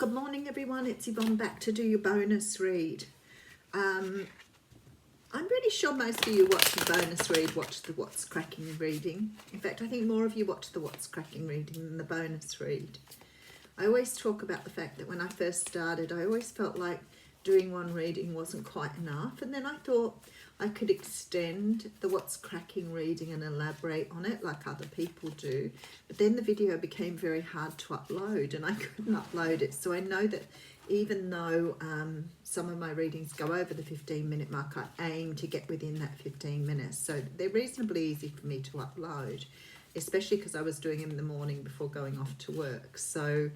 Good morning everyone, it's Yvonne back to do your bonus read. I'm pretty sure most of you watch the bonus read, watch the What's Cracking reading. In fact, I think more of you watch the What's Cracking reading than the bonus read. I always talk about the fact that when I first started, I always felt like doing one reading wasn't quite enough, and then I thought I could extend the What's Cracking reading and elaborate on it like other people do. But then the video became very hard to upload and I couldn't upload it. So I know that even though some of my readings go over the 15-minute mark, I aim to get within that 15 minutes. So they're reasonably easy for me to upload, especially because I was doing them in the morning before going off to work. So,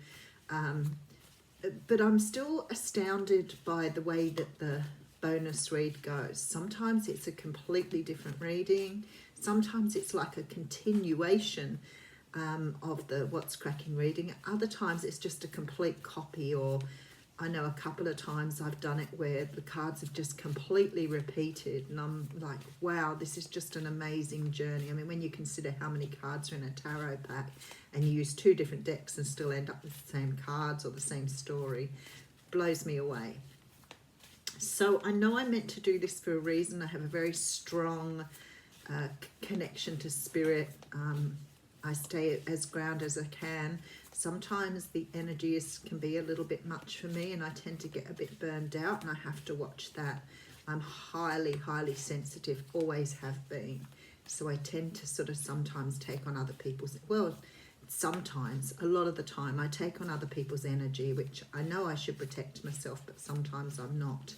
but I'm still astounded by the way that the bonus read goes. Sometimes it's a completely different reading. Sometimes it's like a continuation of the What's Cracking reading. Other times it's just a complete copy, or I know a couple of times I've done it where the cards have just completely repeated and I'm like, wow, this is just an amazing journey. I mean, when you consider how many cards are in a tarot pack and you use two different decks and still end up with the same cards or the same story, blows me away. So I know I meant to do this for a reason. I have a very strong connection to spirit. I stay as grounded as I can. Sometimes the energy can be a little bit much for me and I tend to get a bit burned out and I have to watch that. I'm highly, highly sensitive, always have been. So I tend to sort of sometimes take on other people's, well, sometimes, a lot of the time, I take on other people's energy, which I know I should protect myself, but sometimes I'm not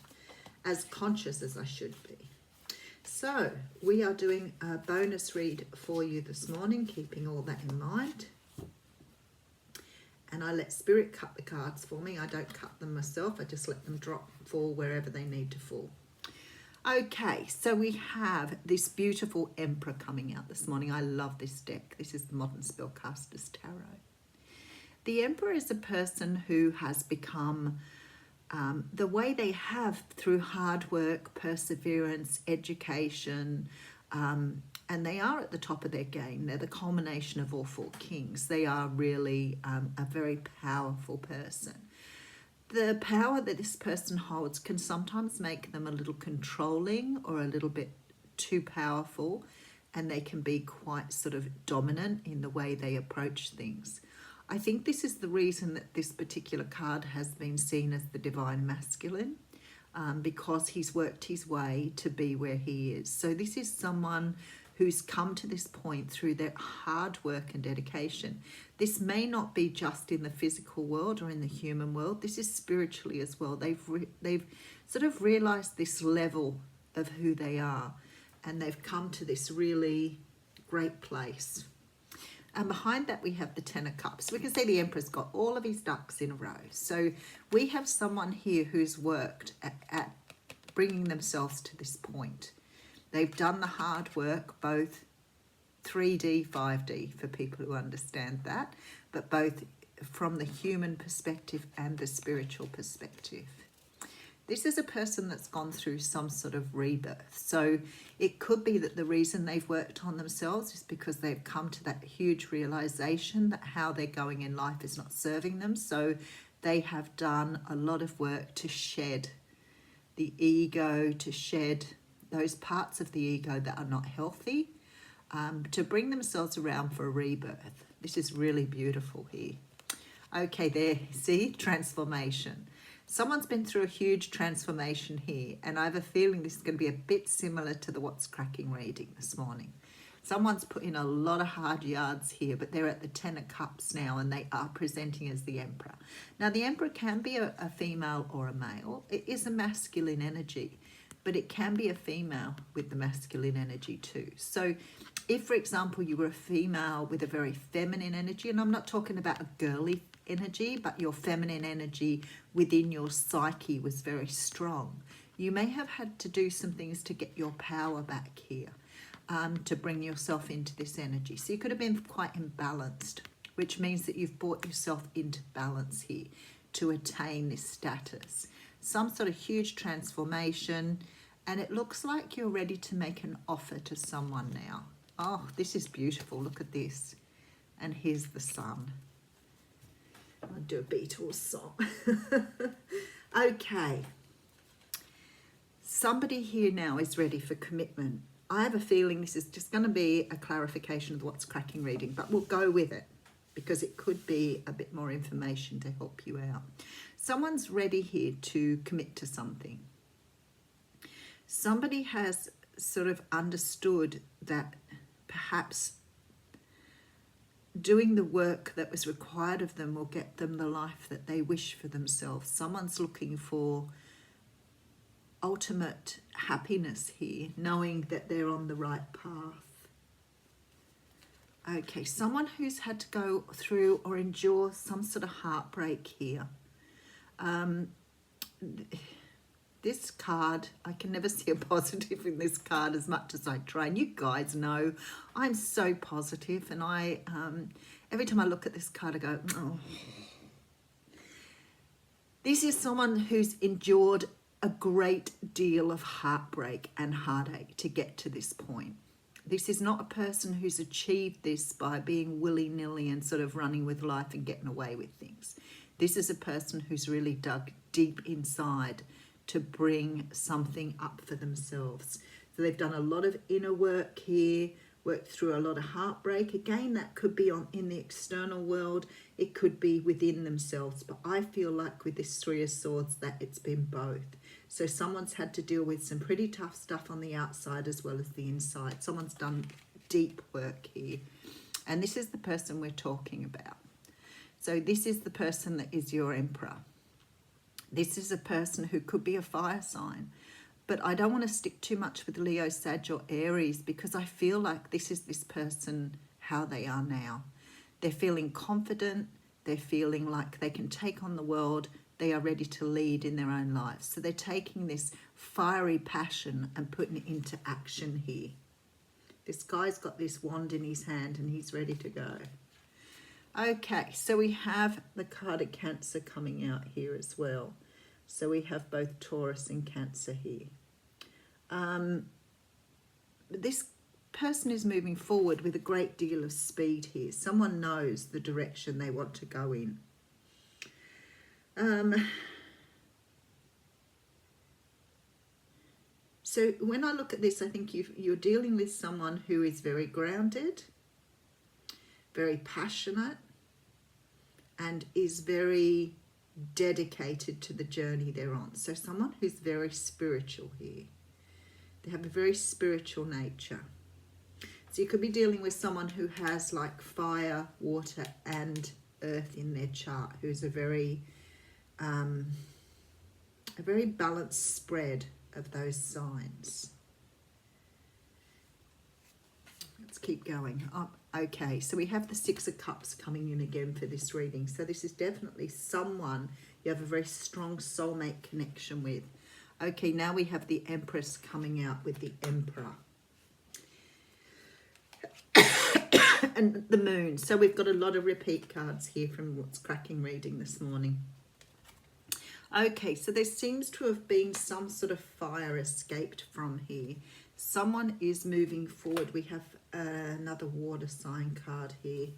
as conscious as I should be. So we are doing a bonus read for you this morning, keeping all that in mind. And I let Spirit cut the cards for me. I don't cut them myself. I just let them fall wherever they need to fall. Okay, so we have this beautiful Emperor coming out this morning. I love this deck. This is the Modern Spellcasters Tarot. The Emperor is a person who has become the way they have through hard work, perseverance, education, and they are at the top of their game. They're the culmination of all four kings. They are really a very powerful person. The power that this person holds can sometimes make them a little controlling or a little bit too powerful, and they can be quite sort of dominant in the way they approach things. I think this is the reason that this particular card has been seen as the divine masculine, because he's worked his way to be where he is. So this is someone who's come to this point through their hard work and dedication. This may not be just in the physical world or in the human world. This is spiritually as well. They've sort of realized this level of who they are, and they've come to this really great place. And behind that we have the Ten of Cups. We can see the Emperor's got all of his ducks in a row. So we have someone here who's worked at bringing themselves to this point. They've done the hard work, both 3D, 5D, for people who understand that, but both from the human perspective and the spiritual perspective. This is a person that's gone through some sort of rebirth. So it could be that the reason they've worked on themselves is because they've come to that huge realization that how they're going in life is not serving them. So they have done a lot of work to shed the ego, to shed those parts of the ego that are not healthy, to bring themselves around for a rebirth. This is really beautiful here. Okay, there, see, transformation. Someone's been through a huge transformation here, and I have a feeling this is going to be a bit similar to the What's Cracking reading this morning. Someone's put in a lot of hard yards here, but they're at the Ten of Cups now, and they are presenting as the Emperor. Now, the Emperor can be a female or a male. It is a masculine energy, but it can be a female with the masculine energy too. So if, for example, you were a female with a very feminine energy, and I'm not talking about a girly energy, but your feminine energy within your psyche was very strong, you may have had to do some things to get your power back here, to bring yourself into this energy. So you could have been quite imbalanced, which means that you've brought yourself into balance here to attain this status. Some sort of huge transformation, and it looks like you're ready to make an offer to someone now. Oh, this is beautiful. Look at this. And here's the sun. I'll do a Beatles song. Okay. Somebody here now is ready for commitment. I have a feeling this is just going to be a clarification of what's cracking reading, but we'll go with it because it could be a bit more information to help you out. Someone's ready here to commit to something. Somebody has sort of understood that perhaps doing the work that was required of them will get them the life that they wish for themselves. Someone's looking for ultimate happiness here, knowing that they're on the right path. Okay, someone who's had to go through or endure some sort of heartbreak here. This card, I can never see a positive in this card as much as I try. And you guys know I'm so positive, and I every time I look at this card I go, oh. This is someone who's endured a great deal of heartbreak and heartache to get to this point. This is not a person who's achieved this by being willy-nilly and sort of running with life and getting away with things. This is a person who's really dug deep inside to bring something up for themselves. So they've done a lot of inner work here, worked through a lot of heartbreak. Again, that could be in the external world, it could be within themselves, but I feel like with this Three of Swords that it's been both. So someone's had to deal with some pretty tough stuff on the outside as well as the inside. Someone's done deep work here. And this is the person we're talking about. So this is the person that is your Emperor. This is a person who could be a fire sign. But I don't want to stick too much with Leo, Sag or Aries because I feel like this is this person, how they are now. They're feeling confident. They're feeling like they can take on the world. They are ready to lead in their own lives. So they're taking this fiery passion and putting it into action here. This guy's got this wand in his hand and he's ready to go. Okay, so we have the card of Cancer coming out here as well. So we have both Taurus and Cancer here. This person is moving forward with a great deal of speed here. Someone knows the direction they want to go in. So when I look at this, I think you're dealing with someone who is very grounded, very passionate, and is very dedicated to the journey they're on. So someone who's very spiritual here. They have a very spiritual nature. So you could be dealing with someone who has like fire, water, and earth in their chart, who's a very balanced spread of those signs. Let's keep going. Okay, so we have the Six of Cups coming in again for this reading. So this is definitely someone you have a very strong soulmate connection with. Okay, now we have the Empress coming out with the Emperor. And the Moon. So we've got a lot of repeat cards here from what's cracking reading this morning. Okay, so there seems to have been some sort of fire escaped from here. Someone is moving forward. We have another water sign card here.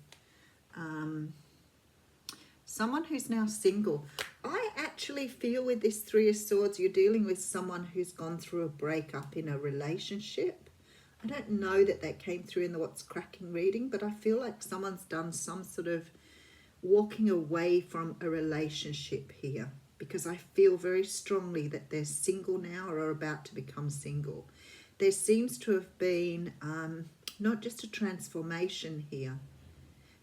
Someone who's now single. I actually feel with this Three of Swords, you're dealing with someone who's gone through a breakup in a relationship. I don't know that that came through in the what's cracking reading, but I feel like someone's done some sort of walking away from a relationship here, because I feel very strongly that they're single now or are about to become single. There seems to have been not just a transformation here,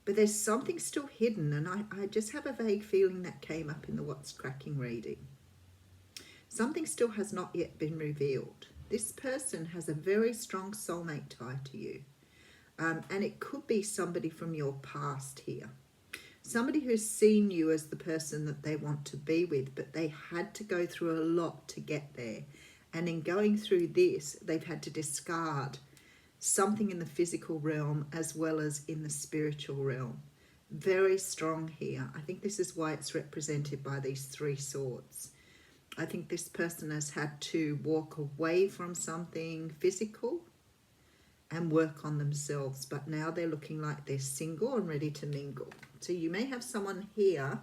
but there's something still hidden, and I just have a vague feeling that came up in the what's cracking reading. Something still has not yet been revealed. This person has a very strong soulmate tie to you, and it could be somebody from your past here. Somebody who's seen you as the person that they want to be with, but they had to go through a lot to get there. And in going through this, they've had to discard something in the physical realm as well as in the spiritual realm. Very strong here. I think this is why it's represented by these three swords. I think this person has had to walk away from something physical and work on themselves, but now they're looking like they're single and ready to mingle. So you may have someone here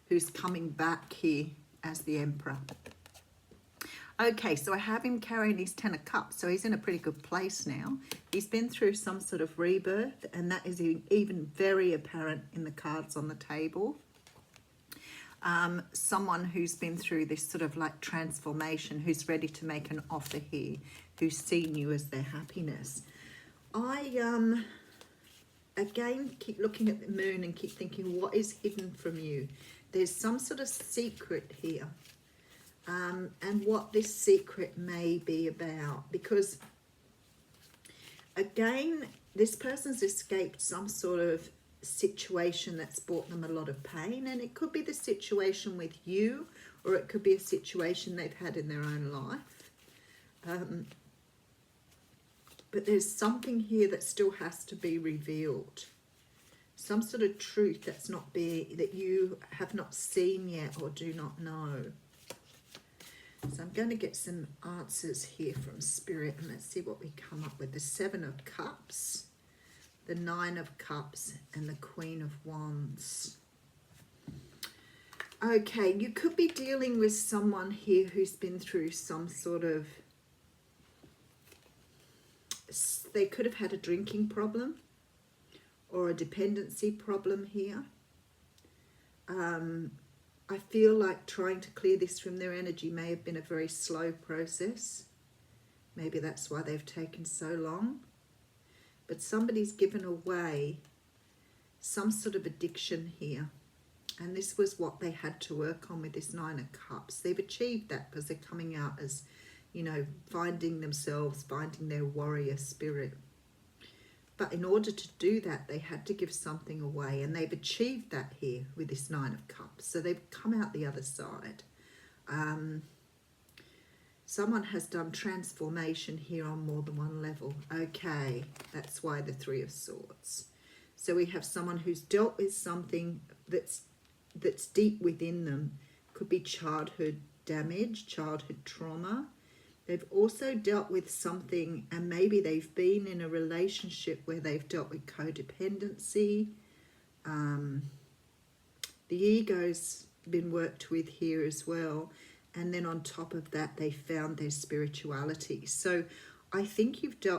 who's coming back here as the Emperor. Okay, so I have him carrying his 10 of Cups, so he's in a pretty good place now. He's been through some sort of rebirth, and that is even very apparent in the cards on the table. Someone who's been through this sort of like transformation, who's ready to make an offer here, who's seen you as their happiness. I again keep looking at the moon and keep thinking, what is hidden from you? There's some sort of secret here, and what this secret may be about, because again, this person's escaped some sort of situation that's brought them a lot of pain, and it could be the situation with you, or it could be a situation they've had in their own life, but there's something here that still has to be revealed, some sort of truth that's not that you have not seen yet or do not know. So I'm going to get some answers here from Spirit, and let's see what we come up with. The 7 of Cups, the 9 of Cups, and the Queen of Wands. Okay, you could be dealing with someone here who's been through some sort of, they could have had a drinking problem or a dependency problem here. I feel like trying to clear this from their energy may have been a very slow process. Maybe that's why they've taken so long. But somebody's given away some sort of addiction here. And this was what they had to work on with this 9 of Cups. They've achieved that because they're coming out as, you know, finding themselves, finding their warrior spirit. But in order to do that, they had to give something away. And they've achieved that here with this 9 of Cups. So they've come out the other side. Someone has done transformation here on more than one level. Okay, that's why the 3 of Swords. So we have someone who's dealt with something that's deep within them. Could be childhood damage, childhood trauma. They've also dealt with something, and maybe they've been in a relationship where they've dealt with codependency. The ego's been worked with here as well. And then on top of that, they found their spirituality. So I think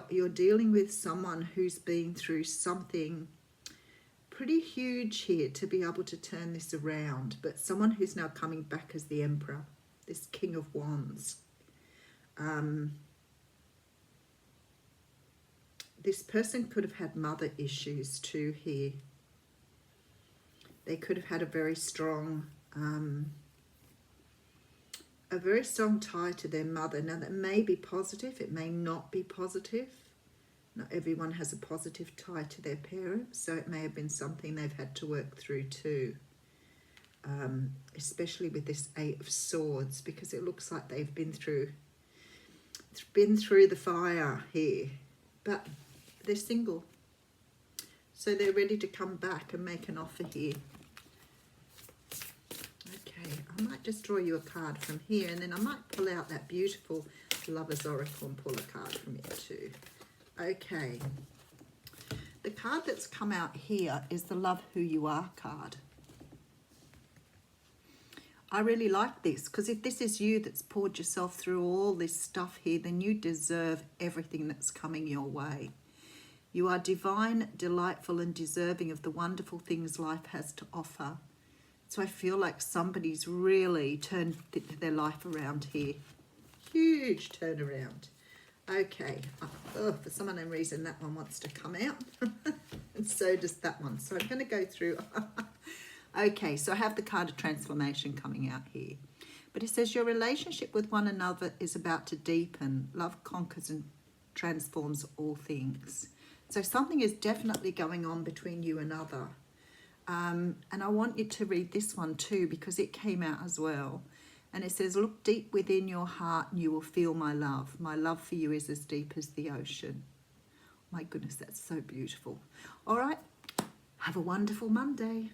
you're dealing with someone who's been through something pretty huge here to be able to turn this around. But someone who's now coming back as the Emperor, this King of Wands. This person could have had mother issues too here. They could have had a very strong tie to their mother. Now that may be positive, it may not be positive. Not everyone has a positive tie to their parents, so it may have been something they've had to work through too. Especially with this 8 of Swords, because it looks like they've been through the fire here, but they're single, so they're ready to come back and make an offer here. Okay, I might just draw you a card from here, and then I might pull out that beautiful Lover's Oracle and pull a card from it too. Okay, the card that's come out here is the Love Who You Are card. I really like this, because if this is you that's poured yourself through all this stuff here, then you deserve everything that's coming your way. You are divine, delightful, and deserving of the wonderful things life has to offer. So I feel like somebody's really turned their life around here. Huge turnaround. Okay, for some unknown reason that one wants to come out. And so does that one. So I'm going to go through... Okay, so I have the card of transformation coming out here. But it says your relationship with one another is about to deepen. Love conquers and transforms all things. So something is definitely going on between you and other. And I want you to read this one too, because it came out as well. And it says, look deep within your heart and you will feel my love. My love for you is as deep as the ocean. My goodness, that's so beautiful. All right, have a wonderful Monday.